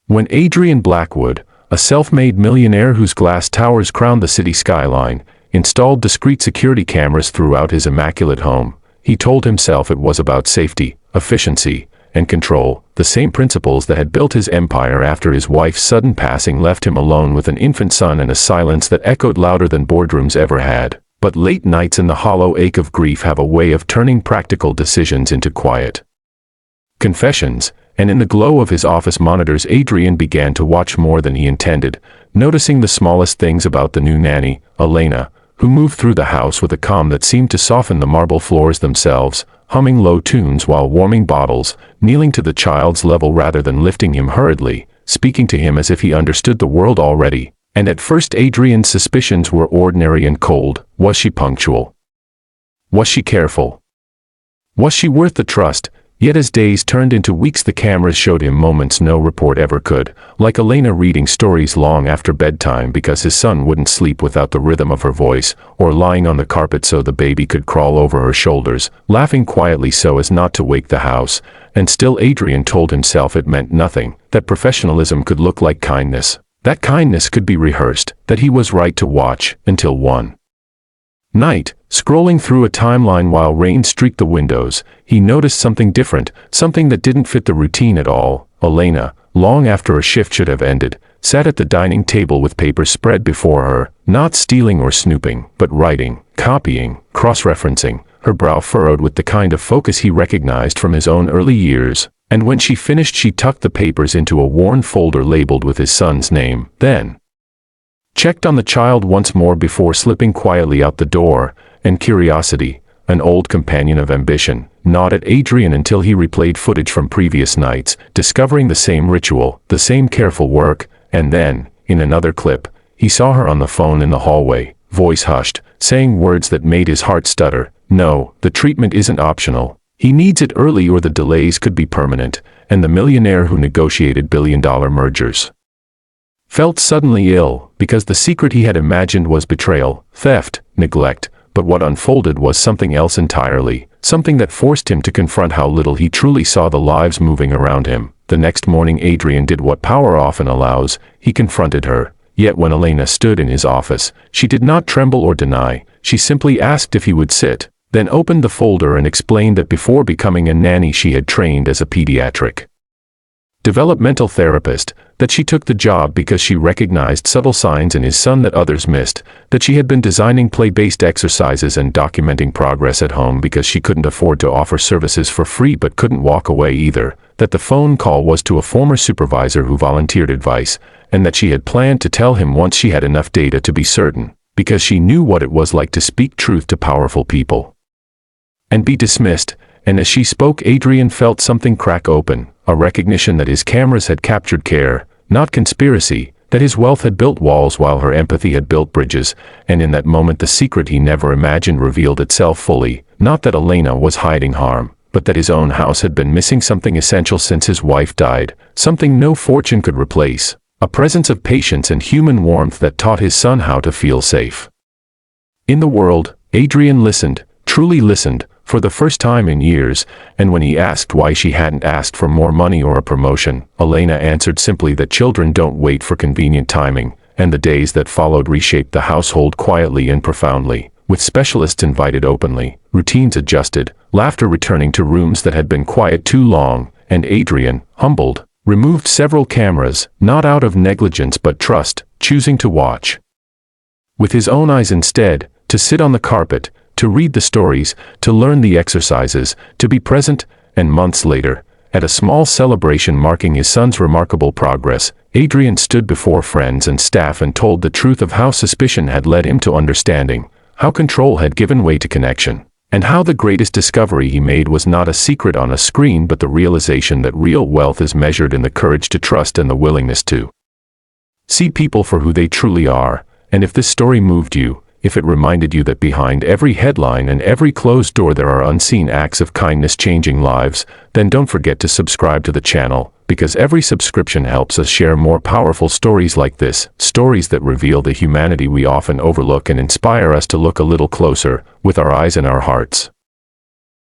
When Adrian Blackwood, a self-made millionaire whose glass towers crowned the city skyline, installed discreet security cameras throughout his immaculate home, he told himself it was about safety, efficiency, and control, the same principles that had built his empire after his wife's sudden passing left him alone with an infant son and a silence that echoed louder than boardrooms ever had. But late nights and the hollow ache of grief have a way of turning practical decisions into quiet confessions, and in the glow of his office monitors Adrian began to watch more than he intended, noticing the smallest things about the new nanny, Elena, who moved through the house with a calm that seemed to soften the marble floors themselves, humming low tunes while warming bottles, kneeling to the child's level rather than lifting him hurriedly, speaking to him as if he understood the world already. And at first Adrian's suspicions were ordinary and cold. Was she punctual? Was she careful? Was she worth the trust? Yet as days turned into weeks the cameras showed him moments no report ever could, like Elena reading stories long after bedtime because his son wouldn't sleep without the rhythm of her voice, or lying on the carpet so the baby could crawl over her shoulders, laughing quietly so as not to wake the house. And still Adrian told himself it meant nothing, that professionalism could look like kindness, that kindness could be rehearsed, that he was right to watch, until one night, scrolling through a timeline while rain streaked the windows, he noticed something different, something that didn't fit the routine at all. Elena, long after a shift should have ended, sat at the dining table with papers spread before her, not stealing or snooping, but writing, copying, cross-referencing, her brow furrowed with the kind of focus he recognized from his own early years. And when she finished she tucked the papers into a worn folder labeled with his son's name, then checked on the child once more before slipping quietly out the door, and curiosity, an old companion of ambition, gnawed at Adrian until he replayed footage from previous nights, discovering the same ritual, the same careful work, and then, in another clip, he saw her on the phone in the hallway, voice hushed, saying words that made his heart stutter. No, the treatment isn't optional. He needs it early or the delays could be permanent, and the millionaire who negotiated billion-dollar mergers felt suddenly ill, because the secret he had imagined was betrayal, theft, neglect, but what unfolded was something else entirely, something that forced him to confront how little he truly saw the lives moving around him. The next morning Adrian did what power often allows, he confronted her. Yet when Elena stood in his office, she did not tremble or deny, she simply asked if he would sit, then opened the folder and explained that before becoming a nanny she had trained as a pediatric developmental therapist, that she took the job because she recognized subtle signs in his son that others missed, that she had been designing play-based exercises and documenting progress at home because she couldn't afford to offer services for free but couldn't walk away either, that the phone call was to a former supervisor who volunteered advice, and that she had planned to tell him once she had enough data to be certain, because she knew what it was like to speak truth to powerful people and be dismissed. And as she spoke Adrian felt something crack open, a recognition that his cameras had captured care, not conspiracy, that his wealth had built walls while her empathy had built bridges, and in that moment the secret he never imagined revealed itself fully, not that Elena was hiding harm, but that his own house had been missing something essential since his wife died, something no fortune could replace, a presence of patience and human warmth that taught his son how to feel safe in the world. Adrian listened, truly listened, for the first time in years, and when he asked why she hadn't asked for more money or a promotion, Elena answered simply that children don't wait for convenient timing, and the days that followed reshaped the household quietly and profoundly, with specialists invited openly, routines adjusted, laughter returning to rooms that had been quiet too long, and Adrian, humbled, removed several cameras, not out of negligence but trust, choosing to watch with his own eyes instead, to sit on the carpet, to read the stories, to learn the exercises, to be present. And months later, at a small celebration marking his son's remarkable progress, Adrian stood before friends and staff and told the truth of how suspicion had led him to understanding, how control had given way to connection, and how the greatest discovery he made was not a secret on a screen but the realization that real wealth is measured in the courage to trust and the willingness to see people for who they truly are. And if this story moved you, if it reminded you that behind every headline and every closed door there are unseen acts of kindness changing lives, then don't forget to subscribe to the channel, because every subscription helps us share more powerful stories like this, stories that reveal the humanity we often overlook and inspire us to look a little closer, with our eyes and our hearts.